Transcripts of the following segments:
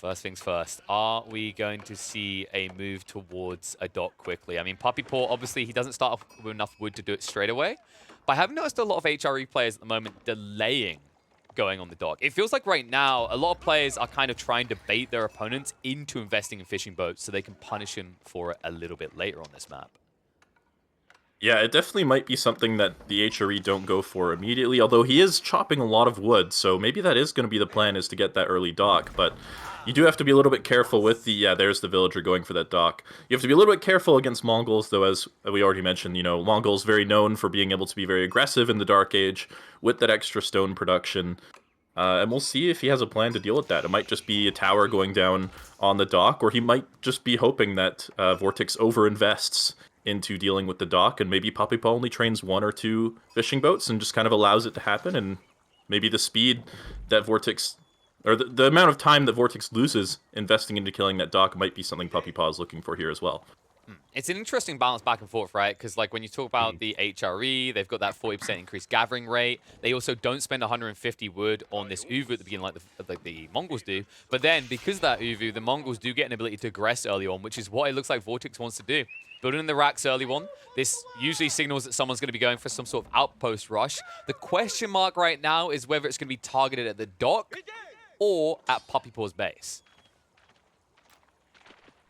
First things first, are we going to see a move towards a dock quickly? I mean, PuppyPaw, obviously, he doesn't start off with enough wood to do it straight away. But I have noticed a lot of HRE players at the moment delaying going on the dock. It feels like right now, a lot of players are kind of trying to bait their opponents into investing in fishing boats so they can punish him for it a little bit later on this map. Yeah, it definitely might be something that the HRE don't go for immediately, although he is chopping a lot of wood, so maybe that is going to be the plan, is to get that early dock, but you do have to be a little bit careful with the, yeah, there's the villager going for that dock. You have to be a little bit careful against Mongols, though, as we already mentioned, you know, Mongols very known for being able to be very aggressive in the Dark Age with that extra stone production. And we'll see if he has a plan to deal with that. It might just be a tower going down on the dock, or he might just be hoping that VortiX overinvests into dealing with the dock, and maybe PuppyPaw only trains 1 or 2 fishing boats and just kind of allows it to happen, and maybe the speed that VortiX, or the amount of time that VortiX loses investing into killing that dock might be something PuppyPaw is looking for here as well. It's an interesting balance back and forth, right? Because like when you talk about the HRE, they've got that 40% increased gathering rate. They also don't spend 150 wood on this Uvu at the beginning like the Mongols do. But then because of that Uvu, the Mongols do get an ability to aggress early on, which is what it looks like VortiX wants to do. Building in the racks early on, this usually signals that someone's going to be going for some sort of outpost rush. The question mark right now is whether it's going to be targeted at the dock or at PuppyPaw's base.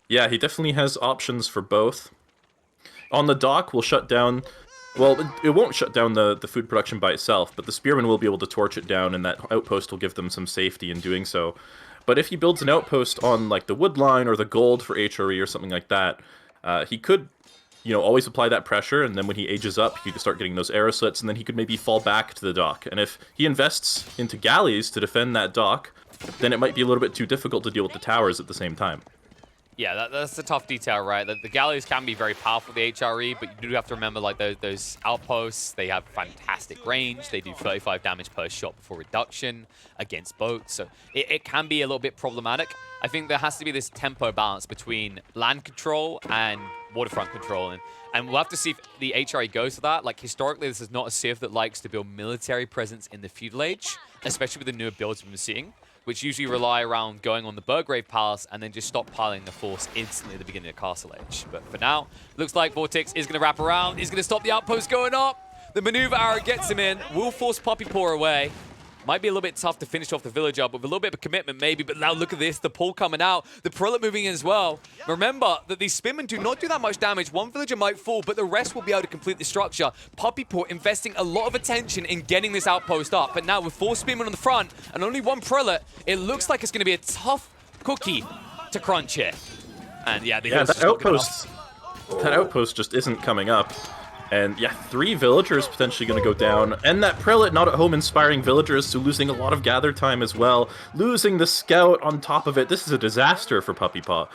Yeah, he definitely has options for both. On the dock, we'll shut down... Well, it won't shut down the food production by itself, but the spearmen will be able to torch it down, and that outpost will give them some safety in doing so. But if he builds an outpost on, like, the wood line or the gold for HRE or something like that, he could, you know, always apply that pressure, and then when he ages up, he could start getting those arrow slits, and then he could maybe fall back to the dock. And if he invests into galleys to defend that dock, then it might be a little bit too difficult to deal with the towers at the same time. Yeah, that's a tough detail, right? The galleys can be very powerful, the HRE, but you do have to remember, like, those outposts, they have fantastic range. They do 35 damage per shot before reduction against boats, so it can be a little bit problematic. I think there has to be this tempo balance between land control and waterfront control, and we'll have to see if the HRE goes for that. Like, historically, this is not a civ that likes to build military presence in the feudal age, especially with the newer builds we've been seeing, which usually rely around going on the Burgrave Palace and then just stockpiling the force instantly at the beginning of Castle Age. But for now, looks like VortiX is going to wrap around. He's going to stop the outpost going up. The maneuver arrow gets him in. Will force PuppyPaw away. Might be a little bit tough to finish off the villager, but with a little bit of a commitment maybe. But now look at this, the pull coming out. The prelate moving in as well. Remember that these spearmen do not do that much damage. One villager might fall, but the rest will be able to complete the structure. PuppyPaw investing a lot of attention in getting this outpost up. But now with 4 spearmen on the front and only 1 prelate, it looks like it's going to be a tough cookie to crunch here. And yeah, that outpost just isn't coming up. And yeah, 3 villagers potentially going to go down. And that prelate not at home inspiring villagers, so losing a lot of gather time as well. Losing the scout on top of it. This is a disaster for PuppyPaw.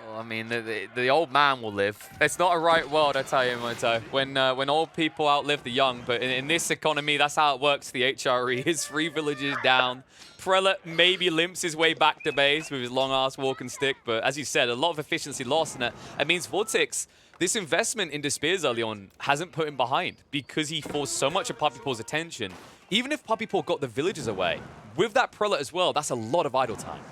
Well, I mean, the old man will live. It's not a right world, I tell you, Mitoe. When old people outlive the young, but in this economy, that's how it works. The HRE is 3 villagers down. Prelate maybe limps his way back to base with his long-ass walking stick, but as you said, a lot of efficiency lost, and it means VortiX, this investment into spears early on hasn't put him behind because he forced so much of PuppyPaw's attention. Even if PuppyPaw got the villagers away, with that prelate as well, that's a lot of idle time.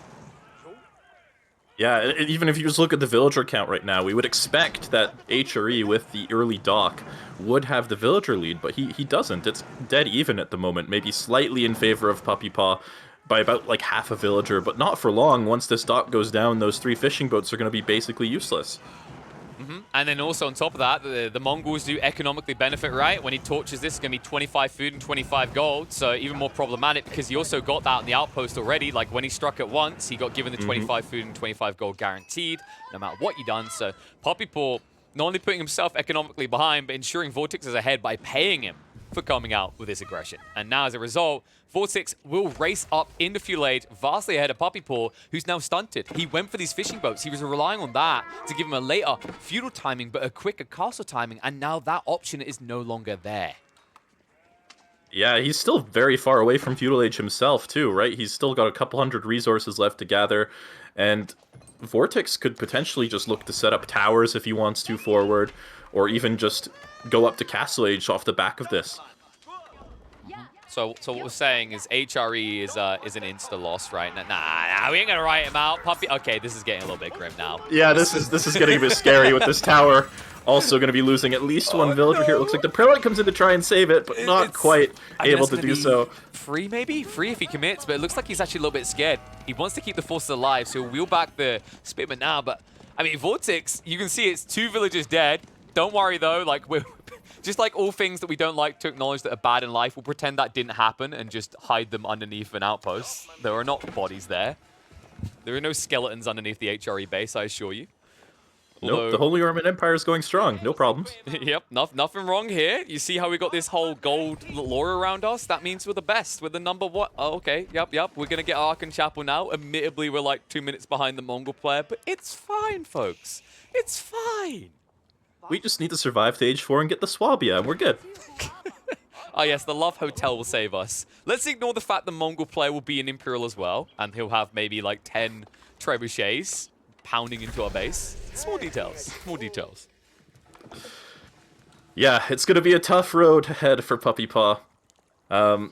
Yeah, even if you just look at the villager count right now, we would expect that HRE with the early dock would have the villager lead, but he doesn't. It's dead even at the moment, maybe slightly in favor of PuppyPaw by about like half a villager, but not for long. Once this dock goes down, those 3 fishing boats are going to be basically useless. And then also on top of that, the Mongols do economically benefit, right? When he torches this, it's going to be 25 food and 25 gold, so even more problematic because he also got that on the outpost already. Like when he struck it once, he got given the 25 food and 25 gold guaranteed, no matter what you done. So PuppyPaw not only putting himself economically behind, but ensuring VortiX is ahead by paying him for coming out with this aggression. And now as a result, VortiX will race up into feudal age vastly ahead of PuppyPaw, who's now stunted. He went for these fishing boats. He was relying on that to give him a later feudal timing, but a quicker castle timing, and now that option is no longer there. Yeah, he's still very far away from feudal age himself, too, right? He's still got a couple hundred resources left to gather, and VortiX could potentially just look to set up towers if he wants to forward, or even just go up to Castle Age off the back of this. So what we're saying is HRE is an insta loss, right? Nah, we ain't gonna write him out. Puppy. Okay, this is getting a little bit grim now. Yeah, this is getting a bit scary with this tower. Also going to be losing at least one villager here. It looks like the prelate comes in to try and save it, but not quite able to do so. Free, maybe? Free if he commits, but it looks like he's actually a little bit scared. He wants to keep the forces alive, so he'll wheel back the Spitman now. But, I mean, VortiX, you can see it's 2 villagers dead. Don't worry, though. Like, we're just like all things that we don't like to acknowledge that are bad in life, we'll pretend that didn't happen and just hide them underneath an outpost. There are not bodies there. There are no skeletons underneath the HRE base, I assure you. Nope, the Holy Roman Empire is going strong. No problems. Yep, nothing wrong here. You see how we got this whole gold lore around us? That means we're the best. We're the number one. Oh, okay. Yep. We're going to get Ark and Chapel now. Admittedly, we're like 2 minutes behind the Mongol player, but it's fine, folks. It's fine. We just need to survive to age 4 and get the Swabia, and we're good. Oh, yes, the Love Hotel will save us. Let's ignore the fact the Mongol player will be an Imperial as well, and he'll have maybe like 10 trebuchets pounding into our base. Small details. Small details. Yeah, it's going to be a tough road ahead for PuppyPaw. I'm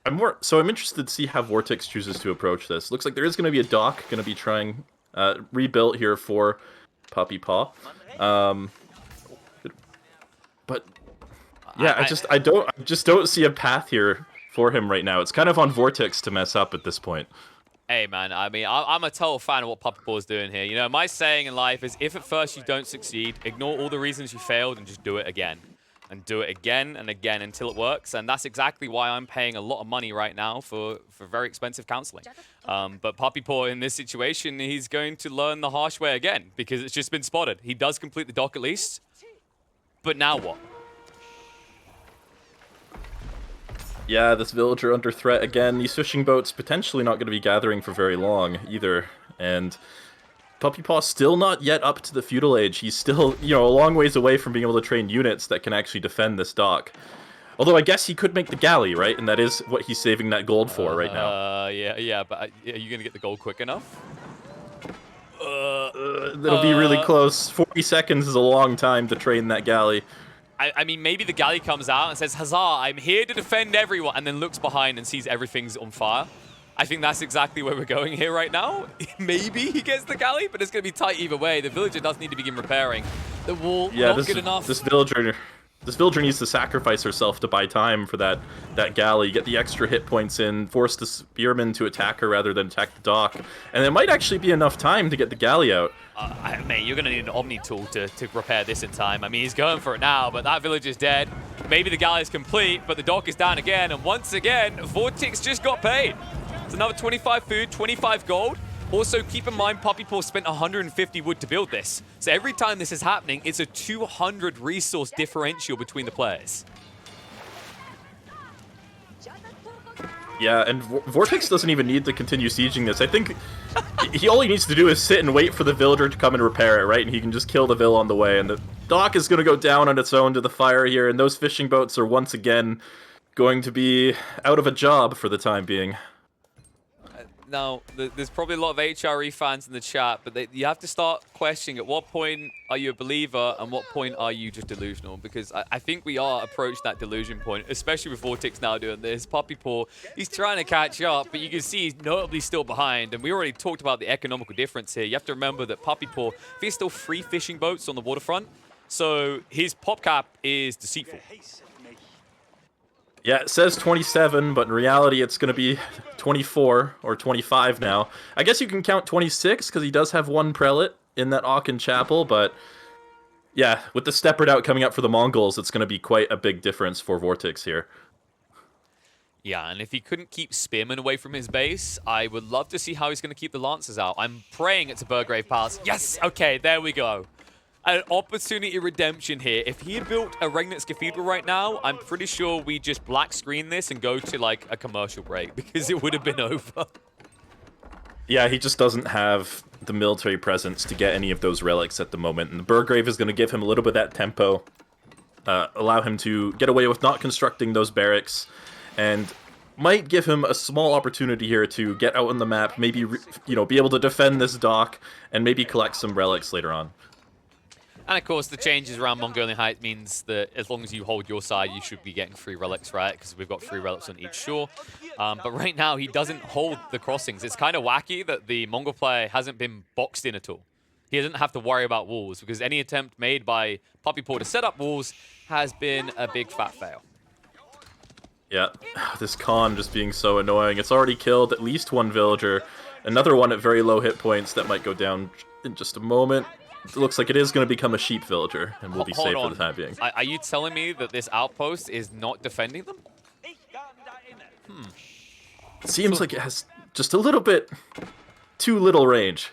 interested to see how VortiX chooses to approach this. Looks like there is going to be a dock going to be trying rebuilt here for PuppyPaw. But yeah, I just don't see a path here for him right now. It's kind of on VortiX to mess up at this point. Hey, man, I mean, I'm a total fan of what PuppyPaw is doing here. You know, my saying in life is if at first you don't succeed, ignore all the reasons you failed and just do it again. And do it again and again until it works. And that's exactly why I'm paying a lot of money right now for very expensive counseling. But PuppyPaw, in this situation, he's going to learn the harsh way again because it's just been spotted. He does complete the dock at least. But now what? Yeah, this villager under threat again. These fishing boats potentially not going to be gathering for very long either. And PuppyPaw still not yet up to the feudal age. He's still, a long ways away from being able to train units that can actually defend this dock. Although I guess he could make the galley, right? And that is what he's saving that gold for right now. Yeah, but are you going to get the gold quick enough? That'll be really close. 40 seconds is a long time to train that galley. I mean, maybe the galley comes out and says, Huzzah, I'm here to defend everyone, and then looks behind and sees everything's on fire. I think that's exactly where we're going here right now. Maybe he gets the galley, but it's going to be tight either way. The villager does need to begin repairing. The wall, not good enough. This villager needs to sacrifice herself to buy time for that galley, get the extra hit points in, force the spearman to attack her rather than attack the dock. And it might actually be enough time to get the galley out. Mate, you're going to need an Omni tool to repair this in time. I mean, he's going for it now, but that village is dead. Maybe the galley is complete, but the dock is down again. And once again, VortiX just got paid. It's another 25 food, 25 gold. Also, keep in mind, PuppyPaw spent 150 wood to build this. So every time this is happening, it's a 200 resource differential between the players. Yeah, and VortiX doesn't even need to continue sieging this. I think all he needs to do is sit and wait for the villager to come and repair it, right? And he can just kill the vill on the way. And the dock is going to go down on its own to the fire here. And those fishing boats are once again going to be out of a job for the time being. Now, there's probably a lot of HRE fans in the chat, but you have to start questioning at what point are you a believer and what point are you just delusional? Because I think we are approaching that delusion point, especially with VortiX now doing this. PuppyPaw, he's trying to catch up, but you can see he's notably still behind. And we already talked about the economical difference here. You have to remember that PuppyPaw, there's still 3 fishing boats on the waterfront, so his pop cap is deceitful. Yeah, it says 27, but in reality it's going to be 24 or 25 now. I guess you can count 26 because he does have 1 prelate in that Aachen chapel, but yeah, with the steppered out coming up for the Mongols, it's going to be quite a big difference for VortiX here. Yeah, and if he couldn't keep Spearman away from his base, I would love to see how he's going to keep the Lancers out. I'm praying it's a Burgrave Palace. Yes! Okay, there we go. An opportunity redemption here. If he had built a Regnitz Cathedral right now, I'm pretty sure we just black screen this and go to like a commercial break because it would have been over. Yeah, he just doesn't have the military presence to get any of those relics at the moment. And the Burgrave is going to give him a little bit of that tempo, allow him to get away with not constructing those barracks, and might give him a small opportunity here to get out on the map, maybe be able to defend this dock, and maybe collect some relics later on. And of course, the changes around Mongolian Heights means that as long as you hold your side, you should be getting 3 relics, right? Because we've got 3 relics on each shore. But right now, he doesn't hold the crossings. It's kind of wacky that the Mongol player hasn't been boxed in at all. He doesn't have to worry about walls because any attempt made by PuppyPaw to set up walls has been a big fat fail. Yeah, this Khan just being so annoying. It's already killed at least 1 villager. Another one at very low hit points that might go down in just a moment. It looks like it is going to become a sheep villager, and we'll be safe for the time being. Are you telling me that this outpost is not defending them? It seems like it has just a little bit too little range.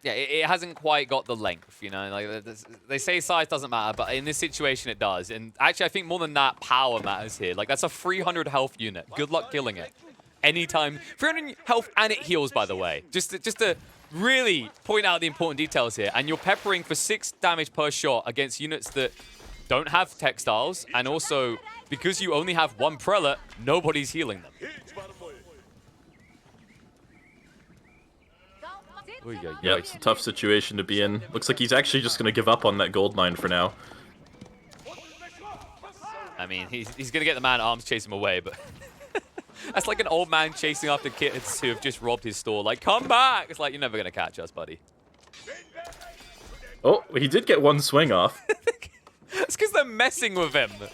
Yeah, it hasn't quite got the length, you know. Like they say size doesn't matter, but in this situation it does. And actually, I think more than that, power matters here. Like, that's a 300 health unit. Good luck killing it. Anytime. 300 health, and it heals, by the way. Just to really point out the important details here. And you're peppering for 6 damage per shot against units that don't have textiles. And also, because you only have 1 prelate, nobody's healing them. Yeah, it's a tough situation to be in. Looks like he's actually just going to give up on that gold mine for now. I mean, he's going to get the man at arms, chase him away, but that's like an old man chasing after kids who have just robbed his store. Like, come back! It's like, you're never going to catch us, buddy. Oh, he did get 1 swing off. It's because they're messing with him. They're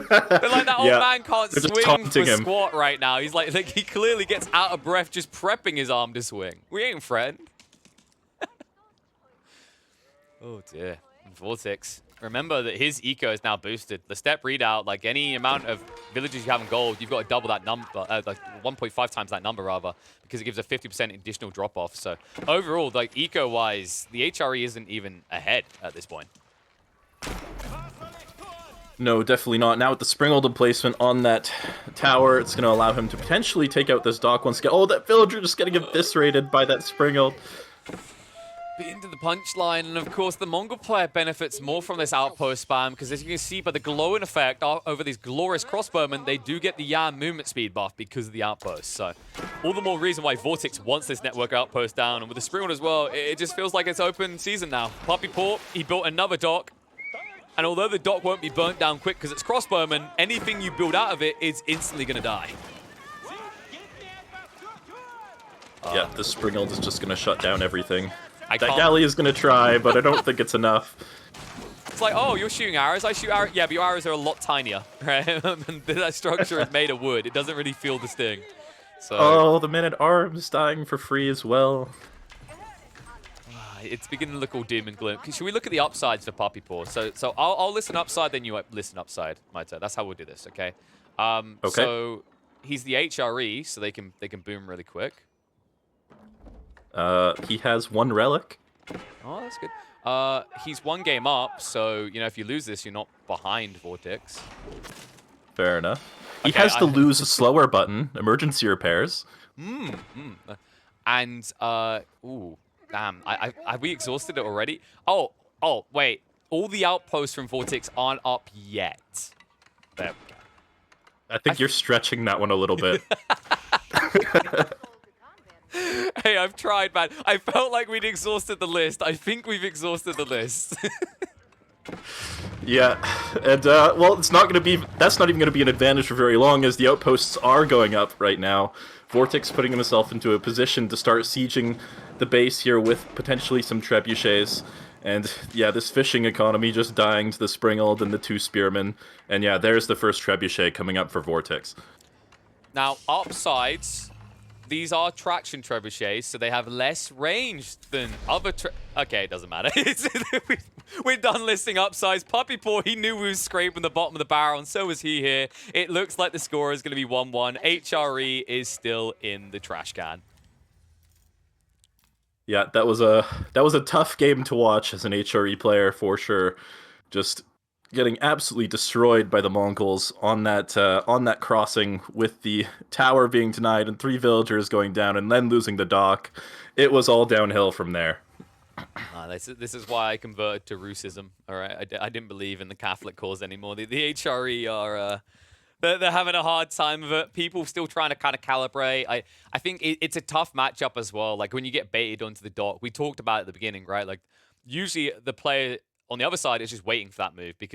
like, that old man can't swing for squat right now. He's like, he clearly gets out of breath just prepping his arm to swing. We ain't friend. Oh, dear. VortiX. Remember that his eco is now boosted. The step readout, like any amount of villages you have in gold, you've got to double that number, like 1.5 times that number, rather, because it gives a 50% additional drop-off. So overall, like eco-wise, the HRE isn't even ahead at this point. No, definitely not. Now with the Springald placement on that tower, it's going to allow him to potentially take out this dock once again. Oh, that villager just getting eviscerated by that Springald. Into the punchline, and of course the Mongol player benefits more from this outpost spam because, as you can see by the glowing effect over these glorious crossbowmen, they do get the Yan movement speed buff because of the outpost. So all the more reason why VortiX wants this network outpost down, and with the Springald as well, it just feels like it's open season now. PuppyPaw, he built another dock, and although the dock won't be burnt down quick because it's crossbowmen, anything you build out of it is instantly going to die. Yeah, the Springald is just going to shut down everything. That That galley is going to try, but I don't think it's enough. It's like, oh, you're shooting arrows. I shoot arrows. Yeah, but your arrows are a lot tinier, right? That structure is made of wood. It doesn't really feel the sting. So, oh, the man-at-arms dying for free as well. It's beginning to look all doom and gloom. Should we look at the upsides for PuppyPaw? So I'll listen upside, then you listen upside, Mitoe. That's how we'll do this, okay? Okay. So he's the HRE, so they can boom really quick. He has 1 relic. Oh, that's good. He's 1 game up, so, you know, if you lose this, you're not behind VortiX. Fair enough. He Okay, has to lose a slower button, emergency repairs. And, ooh, damn. Have we exhausted it already? Oh, wait. All the outposts from VortiX aren't up yet. There we go. I think you're stretching that one a little bit. Hey, I've tried, man. I felt like we'd exhausted the list. I think we've exhausted the list. Yeah, and well, it's not going to be. That's not even going to be an advantage for very long, as the outposts are going up right now. VortiX putting himself into a position to start sieging the base here with potentially some trebuchets. And yeah, this fishing economy just dying to the Springald and the 2 spearmen. And yeah, there's the first trebuchet coming up for VortiX. Now, Upsides. These are traction trebuchets, so they have less range than other okay, it doesn't matter. We're done listing upsides. PuppyPaw, he knew we were scraping the bottom of the barrel, and so was he here. It looks like the score is going to be 1-1. HRE is still in the trash can. Yeah, that was a tough game to watch as an HRE player, for sure. Just getting absolutely destroyed by the Mongols on that crossing, with the tower being denied and 3 villagers going down and then losing the dock. It was all downhill from there. This is why I converted to Rusism. All right, I didn't believe in the Catholic cause anymore. The HRE are they're having a hard time of it. People still trying to kind of calibrate. I think it's a tough matchup as well. Like when you get baited onto the dock, we talked about it at the beginning, right? Like usually the player On the other side, it's just waiting for that move because